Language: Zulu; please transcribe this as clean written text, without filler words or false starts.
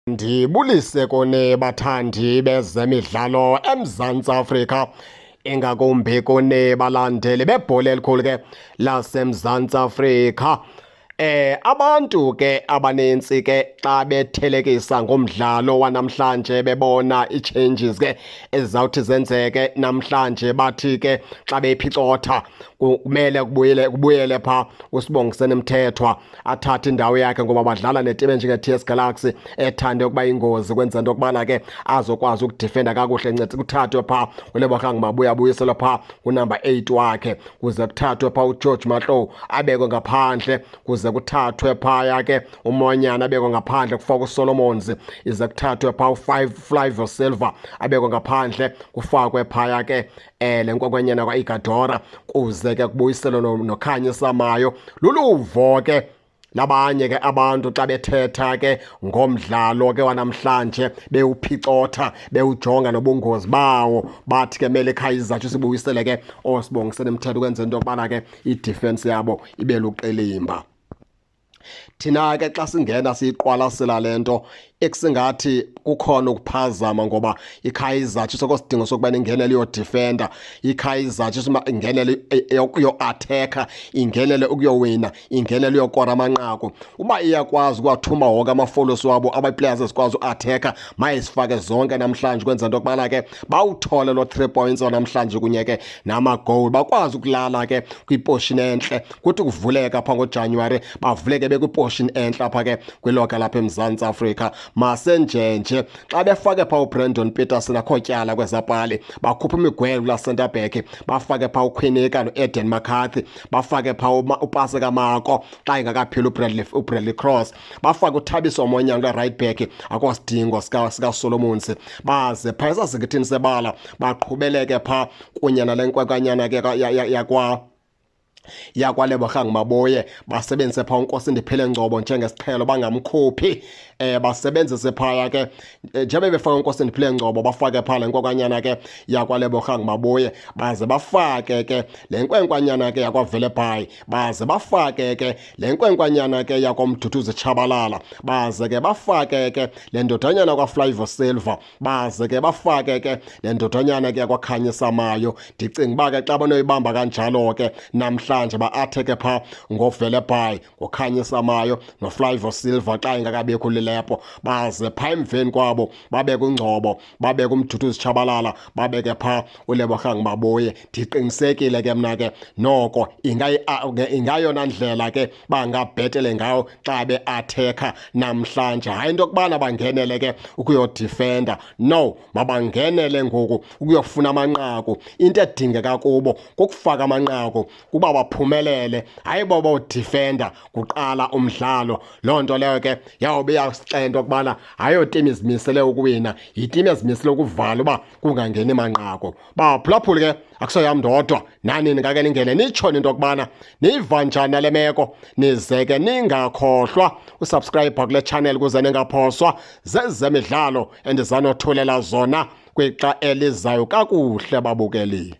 Ndibulise kone bathandi bezemidlalo eMzantsi Afrika, ingakumbi kone balandeli bebhola elikhulu ke laseMzantsi Afrika. Abantu ke abaninzi ke xa bethelekisa ngomdlalo wanamhlanje bebona ii-changes ke ezizawuthi zenzeke namhlanje, bathi ke xa beyiphicotha kumele kubuyele phaa uSibongiseni Mthethwa athathe indawo yakhe, ngoba badlala netimu enjenge-TS Galaxy ethande ukuba yingozi kwenza into yokubana ke azokwazi ukudifenda kakuhle. Ncede kuthathwe phaa uLebogang Mabuya abuyiselwe phaa kunumber 8 wakhe, kuze kuthathwe phaa uGeorge Mahlow abekwe ngaphandle, kuze kuthathwe phaya ke uMonyane abekwe ngaphandle, kufakwe uSolomons, ize kuthathwe phaa Flavio Silva abekwe ngaphandle, kufakwe phaya ke le nkwenkwenyana kwa-Igadora, kuze ke kubuyiselwe noKhanyisa Mayo. Luluvo ke labanye ke abantu xa bethetha ke ngomdlalo ke wanamhlanje, bewuphicotha bewujonga nobungozi bawo, bathi ke mele ekhaya sibuyisele ke oSibongiseni Mthethwa ukwenza into yokubana ke idefense yabo ibe luqelimba. Thina ke xa singena siyiqwalasela le nto ekusingathi kukhona ukuphazama, ngoba iKaizer Chiefs sokosidingo sokuba ingenele iyodifenda, iKaizer Chiefs ingenele ukuyo-atheka, ingenele ukuyowina, ingenele uyokora amanqaku. Uba iyakwazi ukuwathuma wonke amafolosi wabo aba-players ezikwazi u-atheka, mayizifake zonke namhlanje ukwenza into yokubana ke bawuthole lo 3 points namhlanje kunye ke namagowuli, bakwazi ukulala ke kwiposhini entle, kuthi kuvuleka phaa ngoJanuwari bavuleke bekwiposhini entle apha ke kwiloka lapha eMzantsi Afrika. Masenjenje xa befake phaa uBrandon Peterson akhotyala kwezapali, bakhupha imigwelo kula centre back, bafake phaa uQuinika noEden McCarthy, bafake phaa uPaseka Mako xa ingakapheli uBradley Cross, bafake uThabiso Monyane kula right back, akwasidingo sikaSolomons, baze phaa esazikithini sebala baqhubeleke phaa kunye nale nkwenkanyana ke yakwaLebogang Mabuya, basebenzise phaa uNkosindiphiile Ngcobo njengesiqhelo, bangamkhuphi. Basebenzise phaya ke njengoba befaka uNkosindiphiile Ngcobo, bafake phaa le nkwenkanyana ke yakwaLebogang Mabuya, baze bafake ke le nkwenkwanyana ke yakwaVelebhayi, baze bafake ke le nkwenkwanyana ke yakwamduduzi Tshabalala, baze ke bafake ke le ndodanyana kwaFlavio Silva, baze ke bafake ke le ndodanyana ke yakwaKhanyisa Mayo. Ndicinga uba ke xa banoyibamba kanjalo ke namhlanje ba-atheke phaa ngoVelebhayi, ngoKhanyisa Mayo noFlavio Silva xa ingakabikho lilepo, baze phaa emveni kwabo babeke uNgcobo, babeke uMduduzi Tshabalala, babeke phaa uLebogang Mabuya. Ndiqinisekile ke mna ke noko ingayona ndlela ke bangabhetele ngayo xa beatheka namhlanje, hayi into yokubana bangenele ke ukuyodifenda. No, mabangenele ngoku ukuyofuna amanqaku. Into edingeka kubo kukufaka amanqaku kuba baphumelele, hayi boba udifenda kuqala umdlalo. Loo nto leyo ke yawube iyasixela into yokubana hayo timu izimisele ukuwina, yitimu ezimisele ukuvala uba kungangeni manqaku. Baphulaphuli ke akusoyam ndodwa, nanini ngake ningene nitshone into yokubana niyiva njani nale meko, nize ke ningakhohlwa usubscribe kule channel kuze ningaphoswa zezemidlalo endizanothulela zona kwixa elizayo kakuhle babukeli.